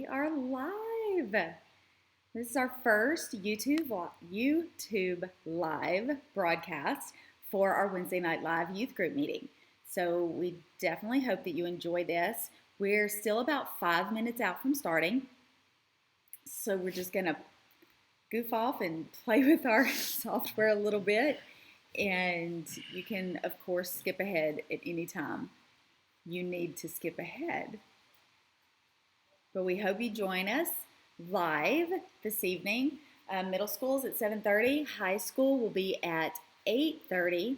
are live. This is our first YouTube live broadcast for our Wednesday Night Live youth group meeting. So we definitely hope that you enjoy this. We're still about 5 minutes out from starting. So we're just going to goof off and play with our software a little bit. And you can, of course, skip ahead at any time you need to skip ahead. But we hope you join us live this evening. Middle school is at 7:30. High school will be at 8:30.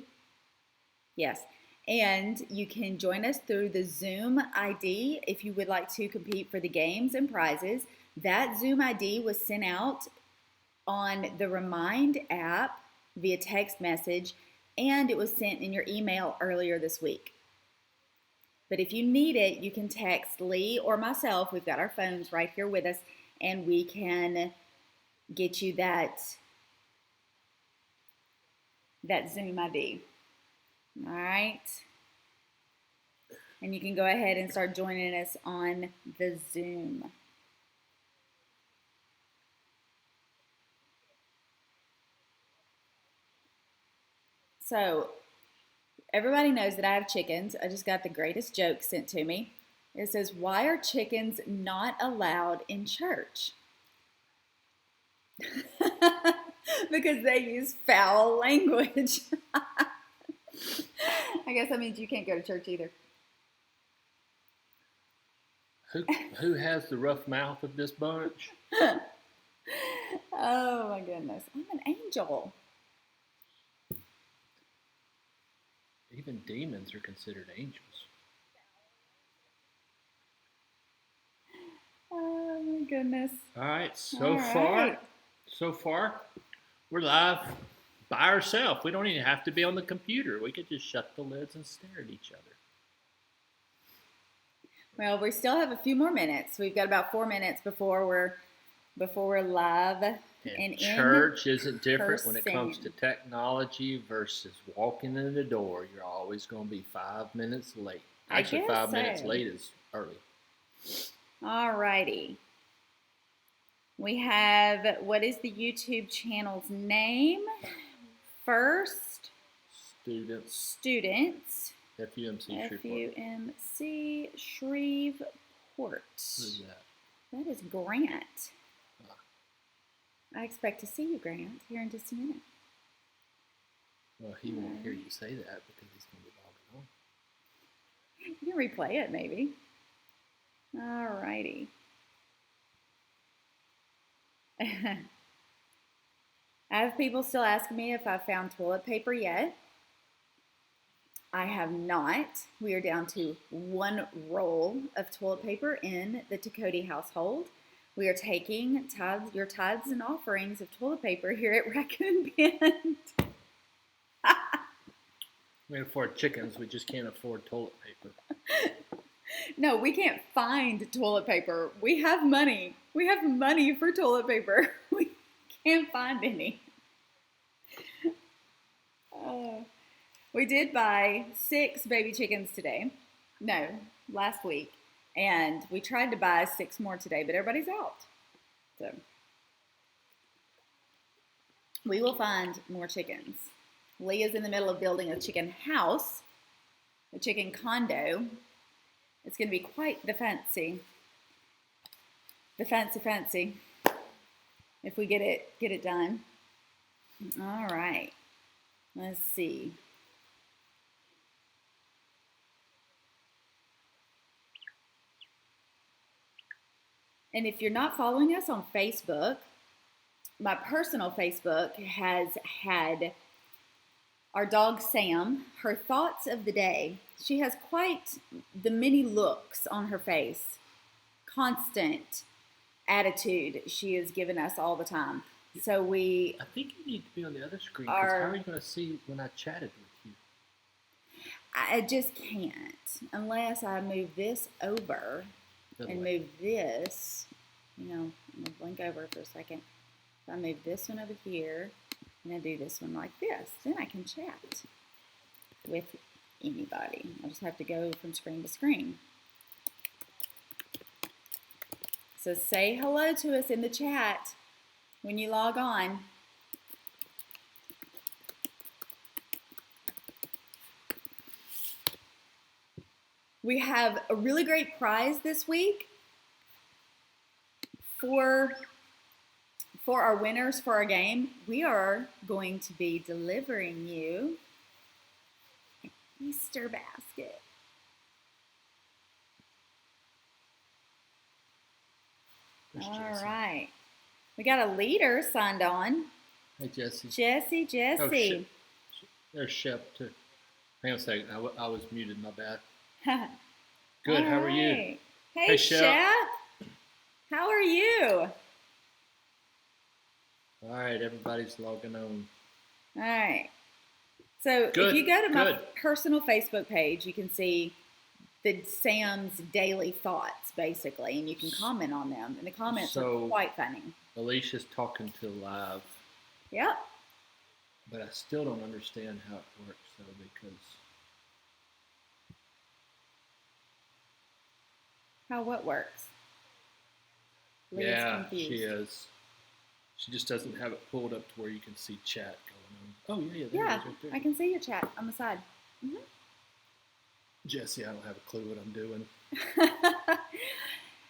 Yes. And you can join us through the Zoom ID if you would like to compete for the games and prizes. That Zoom ID was sent out on the Remind app via text message, and it was sent in your email earlier this week. But if you need it, you can text Lee or myself. We've got our phones right here with us, and we can get you that Zoom ID. All right? And you can go ahead and start joining us on the Zoom. So, everybody knows that I have chickens. I just got the greatest joke sent to me. It says, why are chickens not allowed in church? Because they use foul language. I guess that means you can't go to church either. Who has the rough mouth of this bunch? Oh my goodness. I'm an angel. Even demons are considered angels. Oh my goodness. All right, so far, we're live by ourselves. We don't even have to be on the computer. We could just shut the lids and stare at each other. Well, we still have a few more minutes. We've got about 4 minutes before we're live. And church isn't different when it comes to technology versus walking in the door. You're always going to be 5 minutes late. Actually, 5 minutes late is early. All righty. We have, what is the YouTube channel's name? First Students. FUMC Shreveport. FUMC Shreveport. Who's that? That is Grant. I expect to see you, Grant, here in just a minute. Well, he won't hear you say that because he's going to be logging on. You can replay it, maybe. All righty. I have people still asking me if I found toilet paper yet. I have not. We are down to 1 roll of toilet paper in the Tacody household. We are taking your tithes and offerings of toilet paper here at Raccoon Bend. We can afford chickens. We just can't afford toilet paper. No, we can't find toilet paper. We have money. We have money for toilet paper. We can't find any. We did buy 6 baby chickens today. No, last week. And we tried to buy 6 more today, but everybody's out. So we will find more chickens. Leah's in the middle of building a chicken house, a chicken condo. It's going to be quite the fancy if we get it done. All right. Let's see. And if you're not following us on Facebook, my personal Facebook has had our dog Sam, her thoughts of the day. She has quite the many looks on her face. Constant attitude she has given us all the time. So I think you need to be on the other screen because how are you going to see when I chatted with you? I just can't unless I move this over. And move this, I'm going to blink over for a second. If I move this one over here, and I do this one like this, then I can chat with anybody. I just have to go from screen to screen. So say hello to us in the chat when you log on. We have a really great prize this week for our winners for our game. We are going to be delivering you an Easter basket. All right. We got a leader signed on. Hey, Jesse. Jesse. Oh, there's Shep, too. Hang on a second. I was muted. My bad. Good. How are you? Hey, Shep. How are you? All right. Everybody's logging on. All right. So if you go to my personal Facebook page, you can see Sam's daily thoughts, basically, and you can comment on them. And the comments are quite funny. Alicia's talking to live. Yep. But I still don't understand how it works, though, because... What works? Yeah, she is. She just doesn't have it pulled up to where you can see chat going on. Oh, yeah, there it is right there. I can see your chat on the side. Mm-hmm. Jesse, I don't have a clue what I'm doing.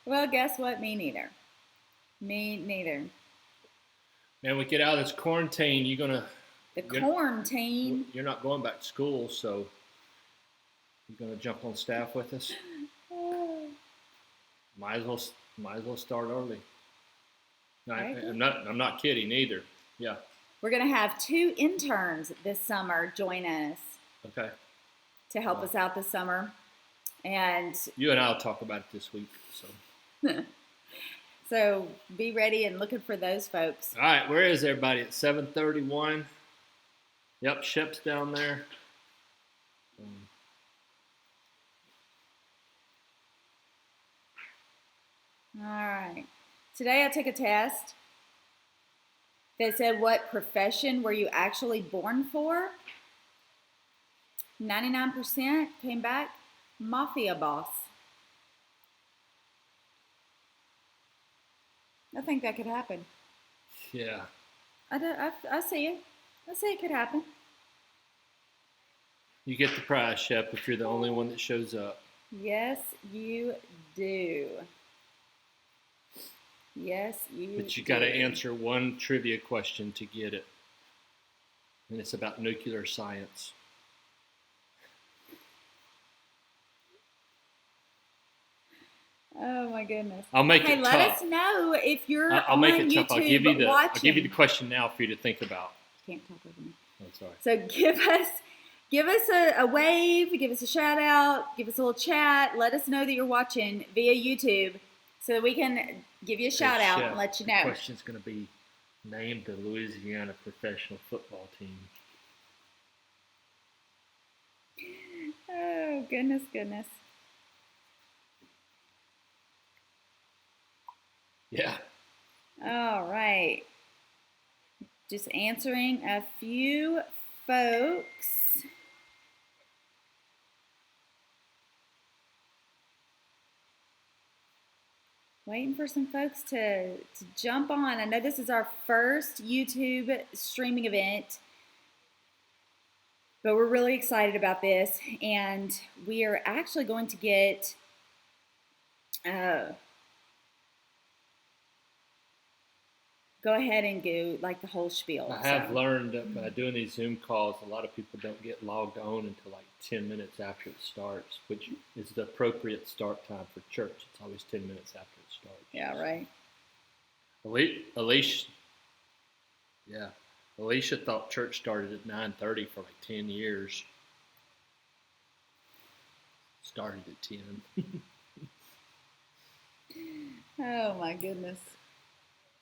Well, guess what? Me neither. Man, we get out of this quarantine, quarantine? You're not going back to school, so you're going to jump on staff with us? Might as well start early. I'm not kidding either. Yeah. We're going to have 2 interns this summer join us. Okay. To help us out this summer. And you and I'll talk about it this week. So so be ready and looking for those folks. All right, where is everybody? At 7:31. Yep, Shep's down there. All right. Today I took a test that said, what profession were you actually born for? 99% came back, mafia boss. I think that could happen. Yeah. I see it. I see it could happen. You get the prize, Shep, if you're the only one that shows up. Yes, you do. Yes, you do. But you got to answer one trivia question to get it. And it's about nuclear science. Oh my goodness! I'll make it tough. Let us know if you're I'll make it tough. YouTube I'll give you the question now for you to think about. Can't talk over me. Oh, sorry. So give us a wave, give us a shout out, give us a little chat. Let us know that you're watching via YouTube, so that we can give you a shout out and let you know. The question's going to be, name the Louisiana professional football team. Oh goodness. Yeah. All right. Just answering a few folks. Waiting for some folks to jump on. I know this is our first YouTube streaming event, but we're really excited about this. And we are actually going to get... go ahead and go like the whole spiel. I have learned that by doing these Zoom calls, a lot of people don't get logged on until like 10 minutes after it starts, which is the appropriate start time for church. It's always 10 minutes after it starts. Yeah, right. Alicia thought church started at 9:30 for like 10 years. Started at 10. Oh my goodness.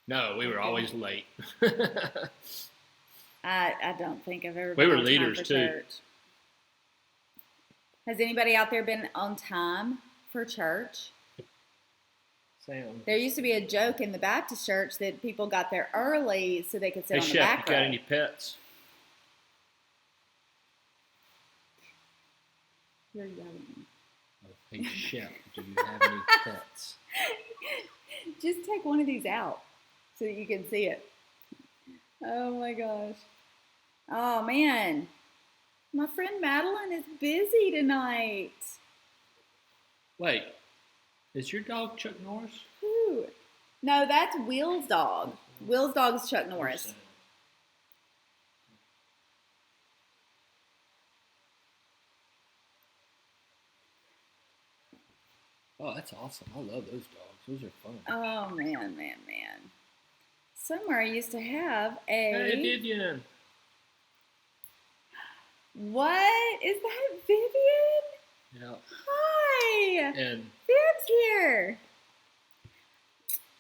No, we were always late. I don't think I've ever been on time leaders for too. Church. Has anybody out there been on time for church? Sam. There used to be a joke in the Baptist church that people got there early so they could sit on the back row. You got any pets? You're yelling. Hey, chef, do you have any pets? Just take one of these out so that you can see it. Oh my gosh. Oh man. My friend Madeline is busy tonight. Wait, is your dog Chuck Norris? Who? No, that's Will's dog. Will's dog is Chuck Norris. Oh, that's awesome. I love those dogs. Those are fun. Oh, man. Somewhere I used to have a... Hey, Vivian. What? Is that Vivian? Yeah. Hi. And Viv's here.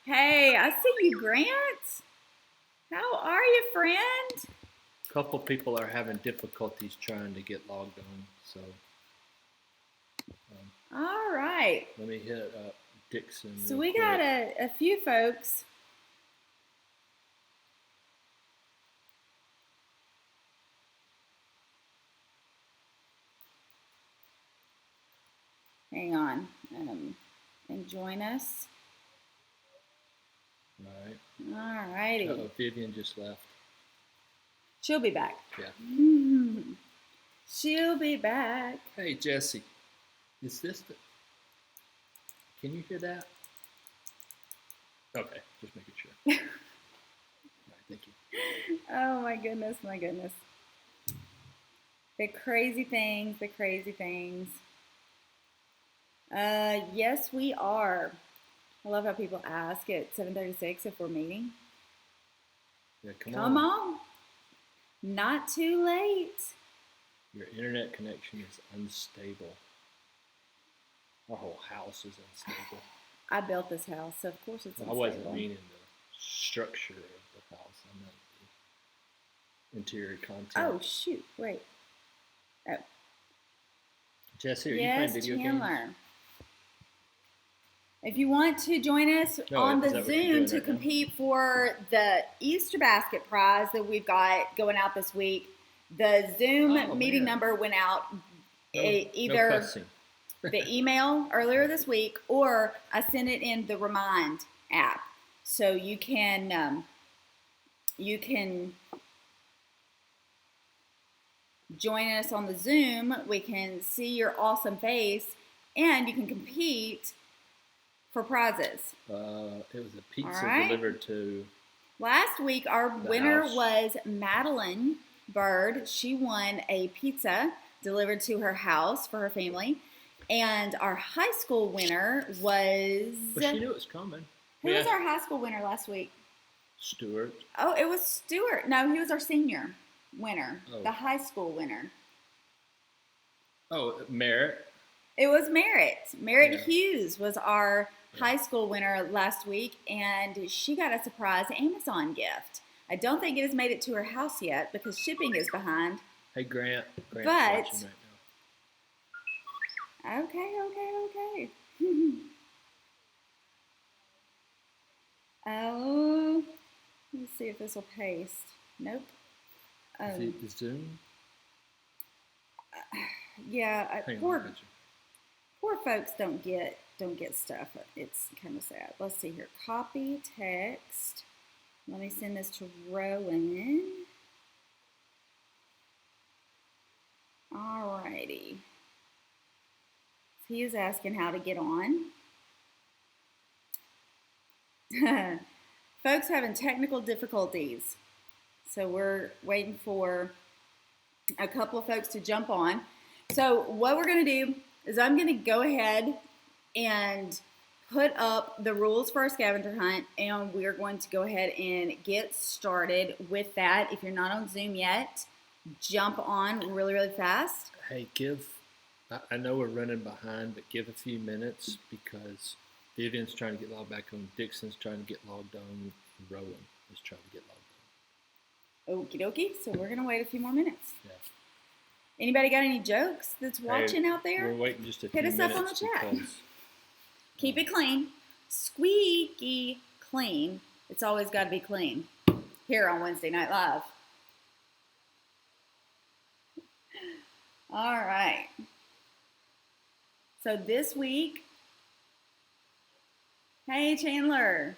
Hey, I see you, Grant. How are you, friend? A couple people are having difficulties trying to get logged on, so... All right. Let me hit up Dixon. So we got a few folks. Hang on. And join us. All right. All righty. Uh-oh, Vivian just left. She'll be back. Yeah. She'll be back. Hey, Jesse. Is this the... Can you hear that? Okay, just making sure. All right, thank you. Oh my goodness. The crazy things. Yes, we are. I love how people ask at 7:36 if we're meeting. Yeah, Come on. Not too late. Your internet connection is unstable. Our whole house is unstable. I built this house, so of course it's unstable. I wasn't meaning the structure of the house. I meant the interior content. Oh, shoot. Wait. Oh. Jesse, are you playing video Chandler. games? If you want to join us on the Zoom to compete for the Easter basket prize that we've got going out this week, the Zoom meeting number went out either the email earlier this week, or I sent it in the Remind app. So you can join us on the Zoom. We can see your awesome face, and you can compete for prizes. It was a pizza delivered to... Last week, our winner was Madeline Bird. She won a pizza delivered to her house for her family. And our high school winner was... But she knew it was coming. Who was our high school winner last week? Stuart. Oh, it was Stuart. No, he was our senior winner. Oh. The high school winner. Oh, Merritt. It was Merritt. Merritt Hughes was our high school winner last week, and she got a surprise Amazon gift. I don't think it has made it to her house yet because shipping is behind. Hey, Grant. Grant's but watching right now. Okay. Oh, let's see if this will paste. Nope. Is it the Zoom? Yeah, poor folks don't get stuff. It's kind of sad. Let's see here. Copy text. Let me send this to Rowan. Alrighty. He is asking how to get on. Folks having technical difficulties. So we're waiting for a couple of folks to jump on. So what we're going to do is I'm going to go ahead and put up the rules for our scavenger hunt, and we're going to go ahead and get started with that. If you're not on Zoom yet, jump on really fast. Hey, I know we're running behind, but give a few minutes because Vivian's trying to get logged back on, Dixon's trying to get logged on, and Rowan is trying to get logged on. Okie dokie. So we're going to wait a few more minutes. Yeah. Anybody got any jokes that's watching out there? We're waiting just a few minutes. Hit us up on the chat. Keep it clean. Squeaky clean. It's always got to be clean here on Wednesday Night Live. All right. So this week, hey Chandler,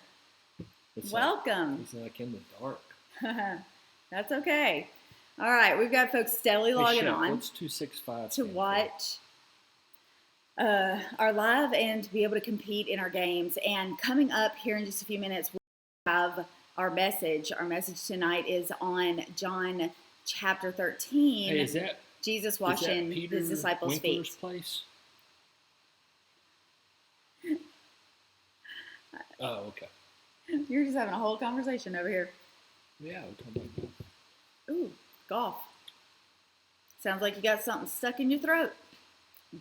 welcome. It's like in the dark. That's okay. All right, we've got folks steadily logging on. What's 265 to watch our live and to be able to compete in our games. And coming up here in just a few minutes, we have our message. Our message tonight is on John chapter 13. Hey, is that Jesus washing his disciples' feet. Place? Oh, okay. You're just having a whole conversation over here. Yeah, we're talking about golf. Ooh, golf. Sounds like you got something stuck in your throat.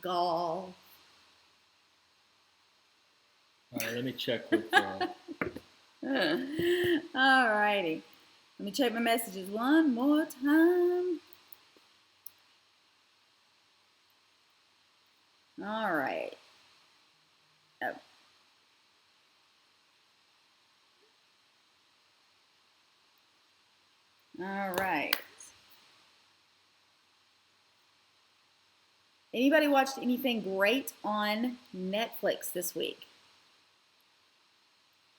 Golf. All right, let me check with. All righty. Let me check my messages one more time. All right. Oh. All right. Anybody watched anything great on Netflix this week?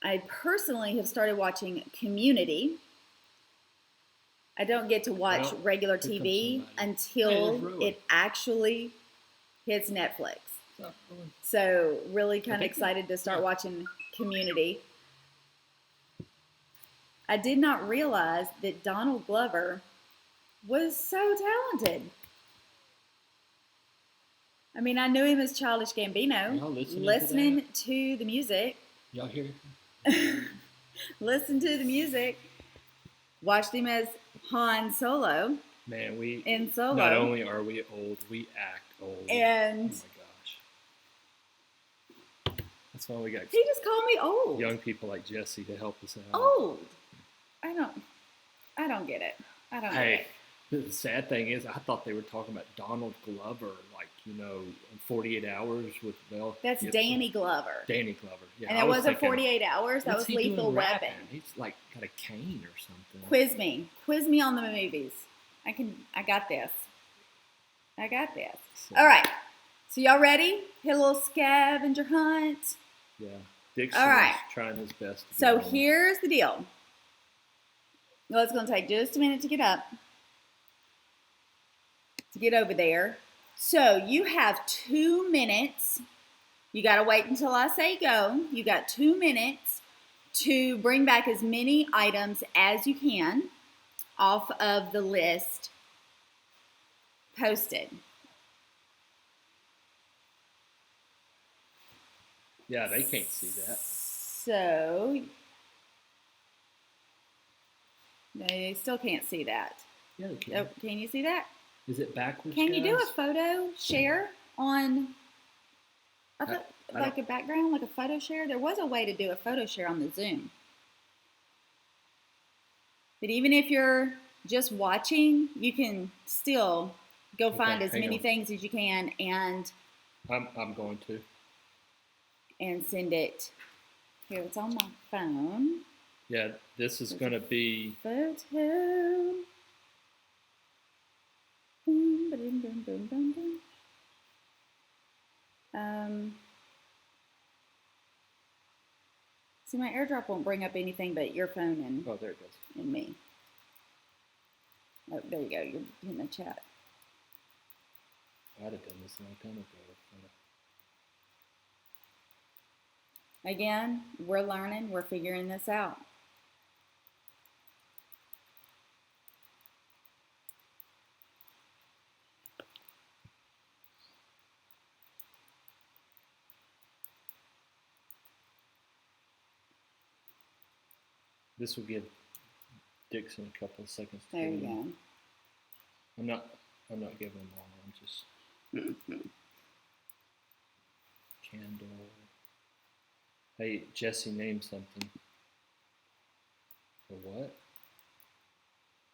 I personally have started watching Community. I don't get to watch regular TV until it actually hits Netflix. So really kind of excited to start watching Community. I did not realize that Donald Glover was so talented. I mean, I knew him as Childish Gambino, listening to the music. Y'all hear? Listen to the music. Watched him as Han Solo. Man, in Solo. Not only are we old, we act old. And oh my gosh, that's why we got. He just called me old. Young people like Jesse to help us out. Old. I don't get it. I don't get it. The sad thing is, I thought they were talking about Donald Glover, like, 48 Hours with Mel. That's Danny Glover. Danny Glover, yeah. And that wasn't 48 Hours. That was Lethal Weapon. He's like got a cane or something. Quiz me on the movies. I got this. So, all right. So y'all ready? Hit a little scavenger hunt. Yeah. Dixon is trying his best. So here's the deal. Well, it's going to take just a minute to get up. To get over there. So you have 2 minutes. You got to wait until I say go. You got 2 minutes to bring back as many items as you can off of the list posted. Yeah, they can't see that. So they still can't see that. Yeah, they can. Oh, can you see that? Is it backwards? Can you do a photo share on a background, like a photo share? There was a way to do a photo share on the Zoom. But even if you're just watching, you can still go find as many things as you can and I'm going to. And send it. Here, it's on my phone. Yeah, this is going to be photo. Boom, boom, boom, boom, boom, boom. See, my AirDrop won't bring up anything but your phone and there it goes. And me. Oh, there you go. You're in the chat. I'd have done this a long time ago. Again, we're learning. We're figuring this out. This will give Dixon a couple of seconds. There you go. I'm not giving them all. I'm just candle. Hey, Jesse, name something. For what?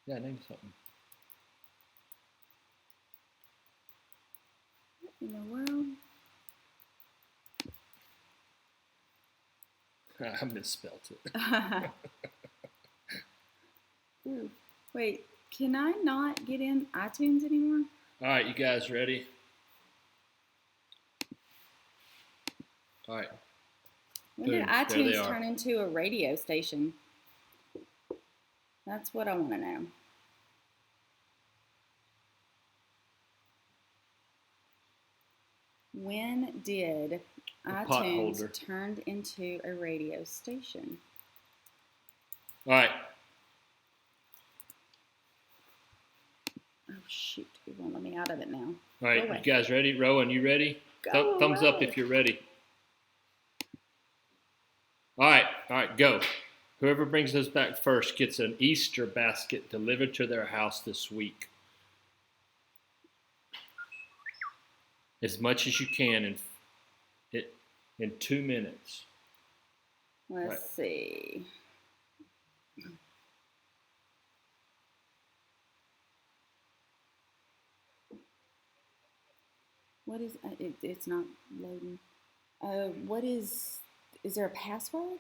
Yeah, name something. What in the world? I misspelled it. Ooh, wait, can I not get in iTunes anymore? All right, you guys ready? All right. When did Boom. There they iTunes are. turn into a radio station? That's what I want to know. When did iTunes turn into a radio station? All right. Oh, shoot. It won't let me out of it now. All right. You guys ready? Rowan, you ready? Thumbs up if you're ready. All right. All right. Go. Whoever brings those back first gets an Easter basket delivered to their house this week. As much as you can in 2 minutes. Let's see. What is it's not loading. What is there a password?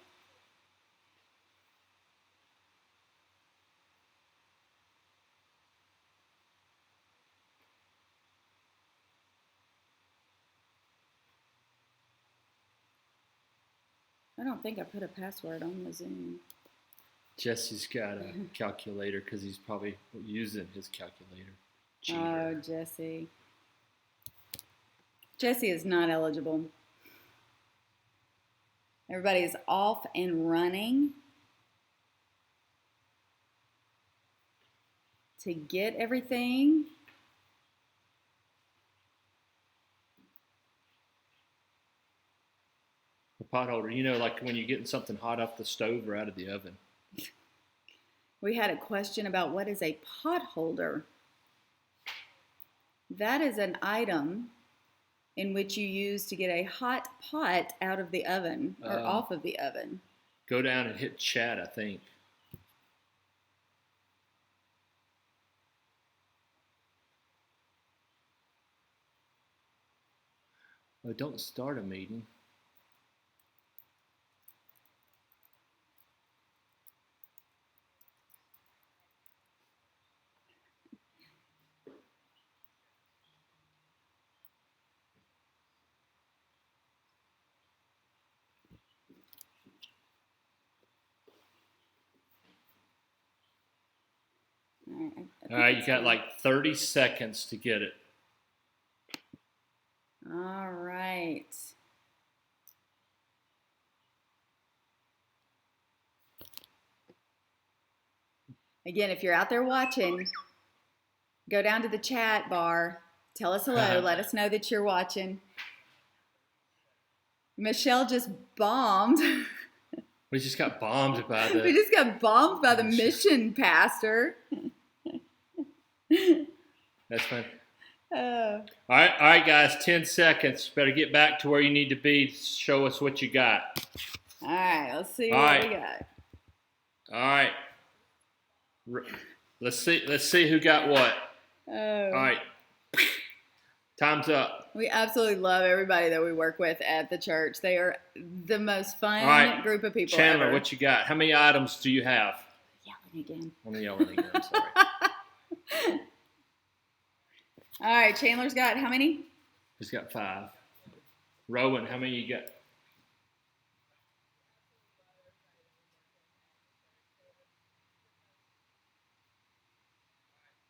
I don't think I put a password on the Zoom. Jesse's got a calculator because he's probably using his calculator. Cheater. Oh, Jesse. Jesse is not eligible. Everybody is off and running to get everything. The pot holder, you know, like when you're getting something hot off the stove or out of the oven. We had a question about what is a pot holder. That is an item in which you use to get a hot pot out of the oven or off of the oven. Go down and hit chat, I think. Oh, don't start a meeting. All right, you got like 30 seconds to get it. All right. Again, if you're out there watching, go down to the chat bar, tell us hello, let us know that you're watching. Michelle just bombed. We just got bombed by the... We just got bombed by the mission pastor. That's fine. All right, guys, 10 seconds. Better get back to where you need to be. Show us what you got. All right, let's see what we got. All right. Let's see who got what. All right. Time's up. We absolutely love everybody that we work with at the church. They are the most fun group of people Chandler, ever. what you got? How many items do you have? Yelling again. I'm yelling again. I'm sorry. All right, Chandler's got how many? He's got 5. Rowan, how many you got?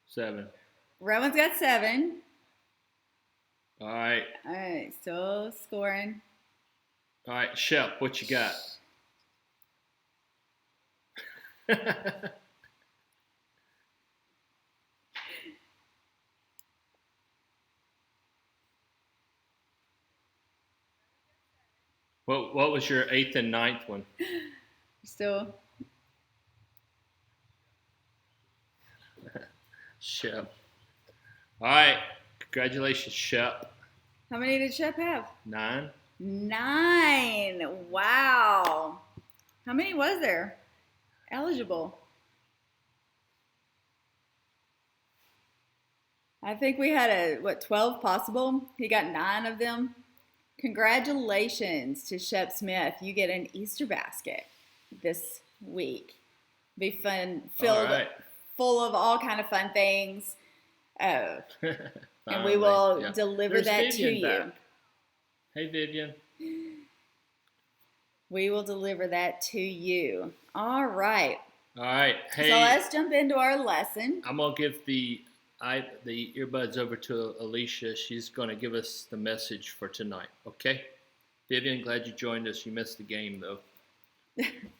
7. Rowan's got 7. All right. All right, still scoring. All right, Shep, what you got? What was your 8th and 9th one? Still. Shep. All right. Congratulations, Shep. How many did Shep have? 9. 9. Wow. How many was there eligible? I think we had 12 possible. He got 9 of them. Congratulations to Shep Smith. You get an Easter basket this week. Be fun, full of all kind of fun things. And we will deliver that to you. Hey, Vivian. We will deliver that to you. All right. All right. Hey, so let's jump into our lesson. I'm gonna give the earbuds over to Alicia. She's gonna give us the message for tonight. Okay, Vivian, glad you joined us. You missed the game though.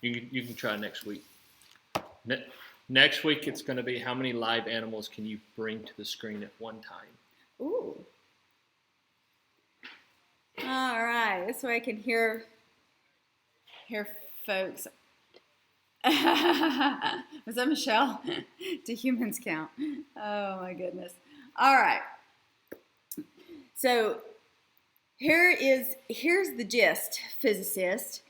You can try next week. Next week it's gonna be how many live animals can you bring to the screen at one time? Ooh. All right. This way I can hear folks. Was that Michelle? Do humans count? Oh my goodness. All right. So here's the gist, physicist.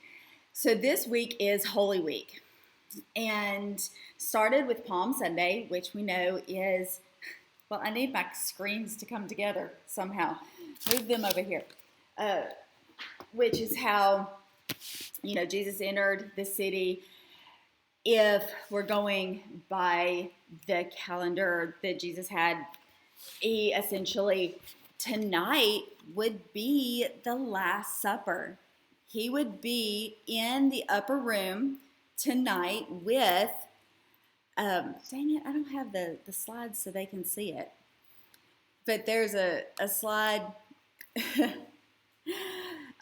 So this week is Holy Week, and started with Palm Sunday, which we know is, well, I need my screens to come together somehow. Move them over here. Which is how, Jesus entered the city. If we're going by the calendar that Jesus had, he essentially, tonight would be the Last Supper. He would be in the upper room tonight with, dang it, I don't have the slides so they can see it. But there's a slide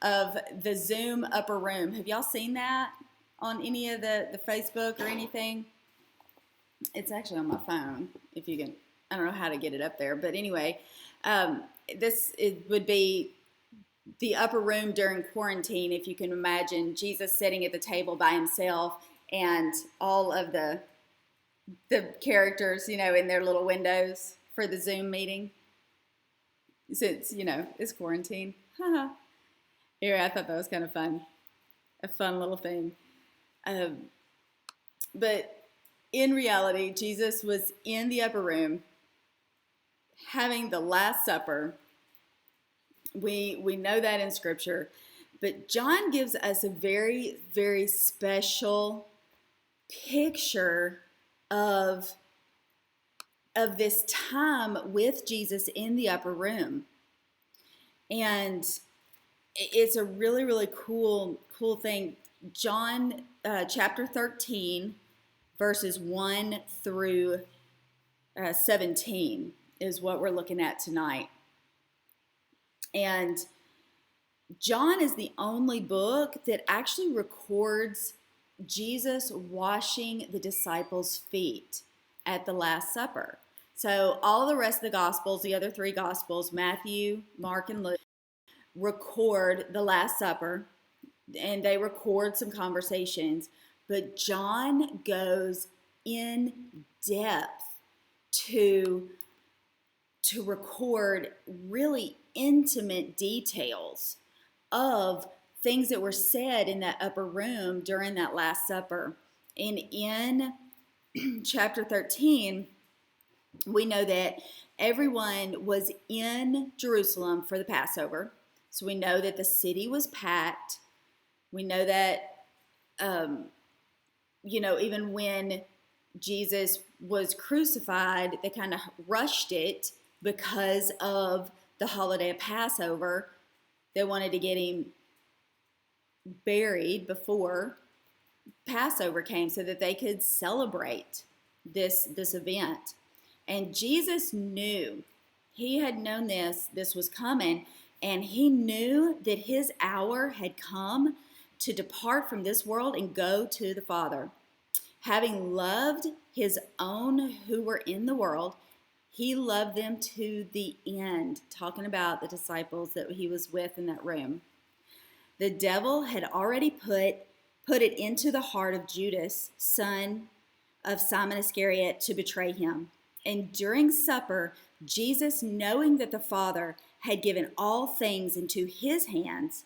of the Zoom upper room. Have y'all seen that on any of the Facebook or anything? It's actually on my phone, if you can. I don't know how to get it up there, but anyway, it would be the upper room during quarantine. If you can imagine Jesus sitting at the table by himself, and all of the characters, in their little windows for the Zoom meeting. Since it's quarantine. Anyway, I thought that was kind of fun, a fun little thing. But in reality, Jesus was in the upper room having the Last Supper. We know that in Scripture, but John gives us a very, very special picture of this time with Jesus in the upper room. And it's a really, really cool thing. John chapter 13, verses 1 through 17 is what we're looking at tonight. And John is the only book that actually records Jesus washing the disciples' feet at the Last Supper. So all the rest of the Gospels, the other three Gospels, Matthew, Mark, and Luke, record the Last Supper, and they record some conversations. But John goes in depth to record really intimate details of things that were said in that upper room during that Last Supper. And in chapter 13, we know that everyone was in Jerusalem for the Passover. So we know that the city was packed. We know that, even when Jesus was crucified, they kind of rushed it because of the holiday of Passover. They wanted to get him buried before Passover came so that they could celebrate this event. And Jesus knew, he had known this was coming, and he knew that his hour had come to depart from this world and go to the Father. Having loved his own who were in the world, he loved them to the end, talking about the disciples that he was with in that room. The devil had already put it into the heart of Judas, son of Simon Iscariot, to betray him. And during supper, Jesus, knowing that the Father had given all things into his hands,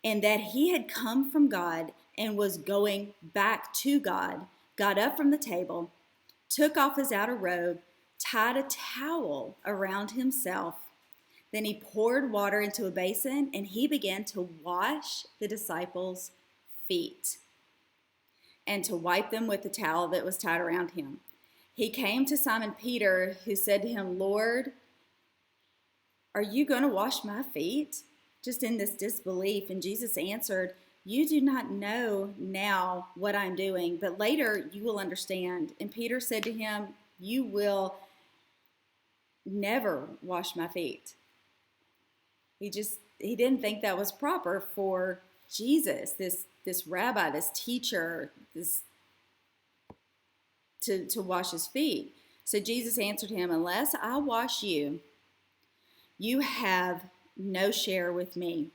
and that he had come from God and was going back to God, got up from the table, took off his outer robe, tied a towel around himself. Then he poured water into a basin, and he began to wash the disciples' feet and to wipe them with the towel that was tied around him. He came to Simon Peter, who said to him, "Lord, are you going to wash my feet?" Just in this disbelief. And Jesus answered, You do not know now what I'm doing, but later you will understand. And Peter said to him, you will never wash my feet. He didn't think that was proper for Jesus, this rabbi, this teacher, this to wash his feet. So Jesus answered him, unless I wash you, you have no share with me.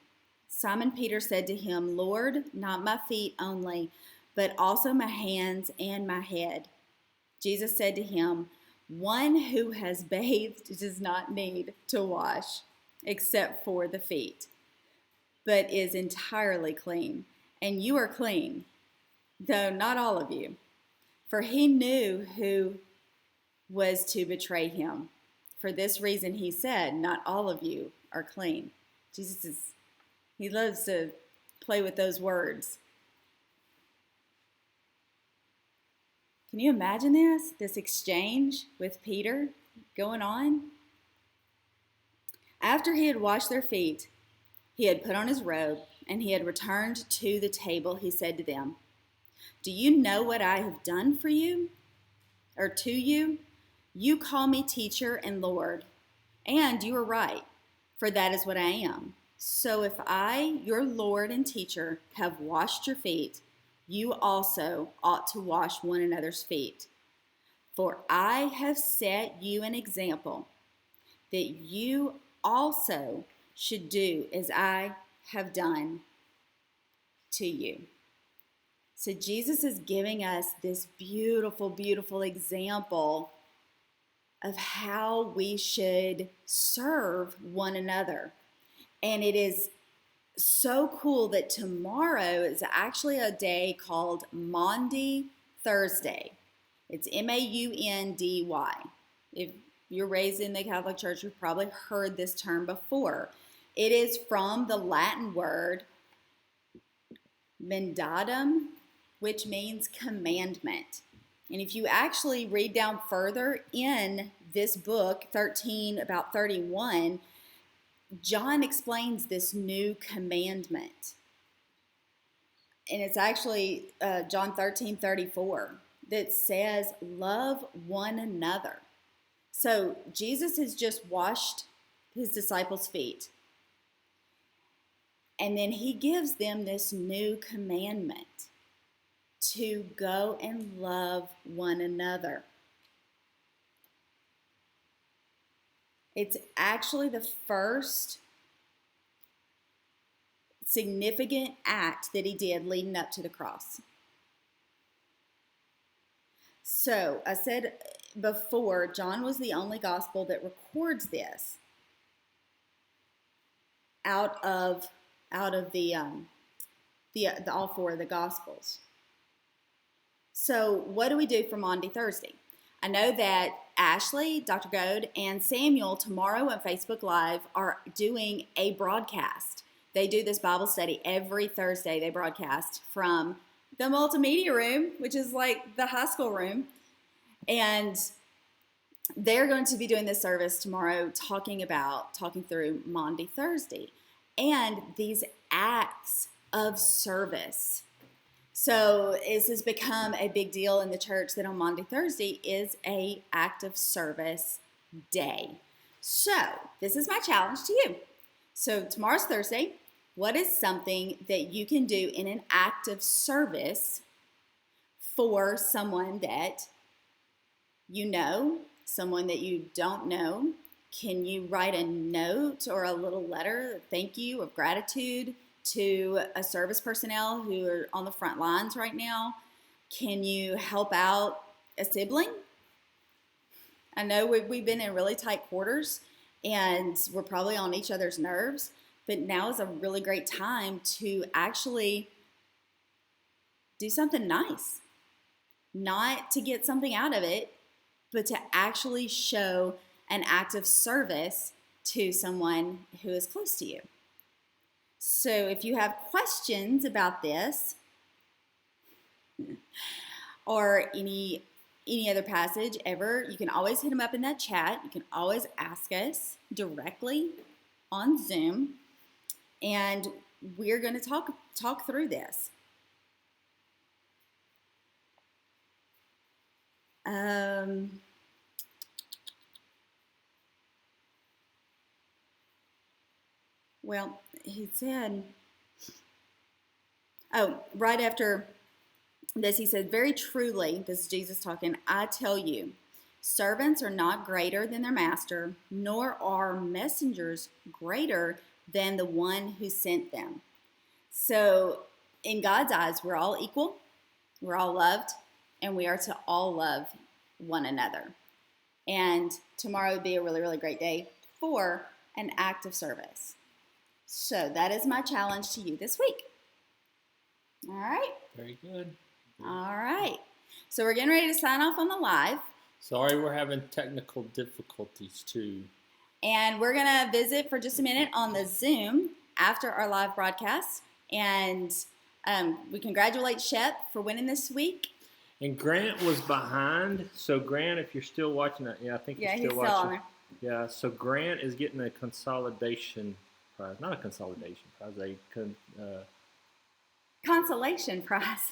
Simon Peter said to him, Lord, not my feet only, but also my hands and my head. Jesus said to him, one who has bathed does not need to wash except for the feet, but is entirely clean. And you are clean, though not all of you. For he knew who was to betray him. For this reason he said, not all of you are clean. He loves to play with those words. Can you imagine this exchange with Peter going on? After he had washed their feet, he had put on his robe, and he had returned to the table, he said to them, do you know what I have done for you, or to you? You call me teacher and Lord, and you are right, for that is what I am. So if I, your Lord and teacher, have washed your feet, you also ought to wash one another's feet. For I have set you an example, that you also should do as I have done to you. So Jesus is giving us this beautiful, beautiful example of how we should serve one another. And it is so cool that tomorrow is actually a day called Maundy Thursday. It's Maundy. If you're raised in the Catholic Church, you've probably heard this term before. It is from the Latin word mandatum, which means commandment. And if you actually read down further in this book, 13, about 31, John explains this new commandment. And it's actually John 13:34 that says, love one another. So Jesus has just washed his disciples' feet. And then he gives them this new commandment to go and love one another. It's actually the first significant act that he did leading up to the cross. So I said before, John was the only gospel that records this out of the all four of the gospels. So what do we do for Maundy Thursday? I know that Ashley, Dr. Goad, and Samuel tomorrow on Facebook Live are doing a broadcast. They do this Bible study every Thursday. They broadcast from the multimedia room, which is like the high school room. And they're going to be doing this service tomorrow, talking through Maundy Thursday and these acts of service. So this has become a big deal in the church that on Maundy Thursday is a act of service day. So this is my challenge to you. So tomorrow's Thursday. What is something that you can do in an act of service for someone that you know, someone that you don't know? Can you write a note or a little letter, thank you, of gratitude to a service personnel who are on the front lines right now? Can you help out a sibling? I know we've been in really tight quarters and we're probably on each other's nerves, but now is a really great time to actually do something nice. Not to get something out of it, but to actually show an act of service to someone who is close to you. So if you have questions about this or any other passage ever, you can always hit them up in that chat. You can always ask us directly on Zoom. And we're going to talk through this. Well, he said, right after this, he said, very truly, this is Jesus talking, I tell you, servants are not greater than their master, nor are messengers greater than the one who sent them. So in God's eyes, we're all equal, we're all loved, and we are to all love one another. And tomorrow would be a really, really great day for an act of service. So that is my challenge to you this week. All right? Very good. All right. So we're getting ready to sign off on the live. Sorry, we're having technical difficulties too. And we're going to visit for just a minute on the Zoom after our live broadcast. And we congratulate Shep for winning this week. And Grant was behind. So Grant, if you're still watching that, I think you're still watching. On there. Yeah, so Grant is getting a consolidation prize. Not a consolidation prize, consolation prize.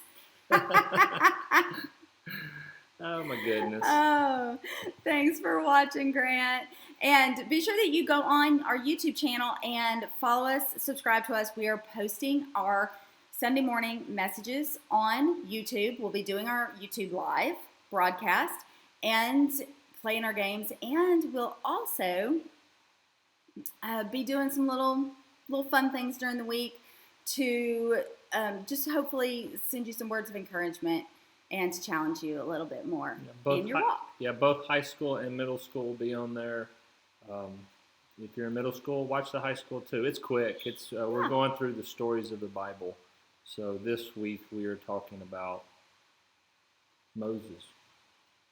Oh my goodness. Oh, thanks for watching, Grant. And be sure that you go on our YouTube channel and follow us, subscribe to us. We are posting our Sunday morning messages on YouTube. We'll be doing our YouTube live broadcast and playing our games. And we'll also be doing some little fun things during the week to just hopefully send you some words of encouragement and to challenge you a little bit more in your walk. Yeah, both high school and middle school will be on there. If you're in middle school, watch the high school too. It's quick. We're going through the stories of the Bible. So this week we are talking about Moses.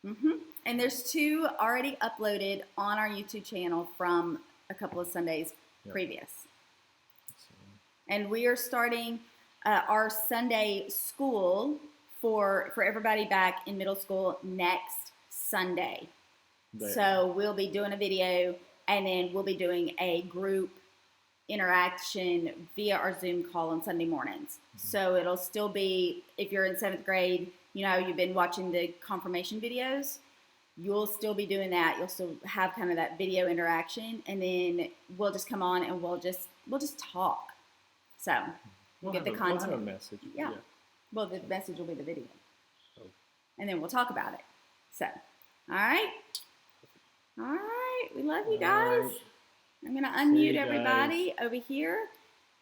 Mm-hmm. And there's 2 already uploaded on our YouTube channel from a couple of Sundays previous. And we are starting our Sunday school for everybody back in middle school next Sunday. So we'll be doing a video, and then we'll be doing a group interaction via our Zoom call on Sunday mornings. Mm-hmm. So it'll still be, if you're in 7th grade, you've been watching the confirmation videos, you'll still be doing that. You'll still have kind of that video interaction, and then we'll just come on and we'll just talk. So we'll get the content. We'll have a message. Yeah. Well, the message will be the video. And then we'll talk about it. So, all right. All right. We love you guys. Right. I'm going to unmute everybody over here.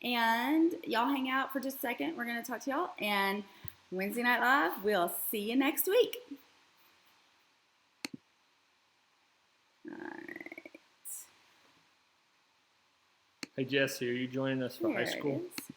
And y'all hang out for just a second. We're going to talk to y'all. And Wednesday Night Live, we'll see you next week. All right. Hey, Jesse, are you joining us for high school? It is.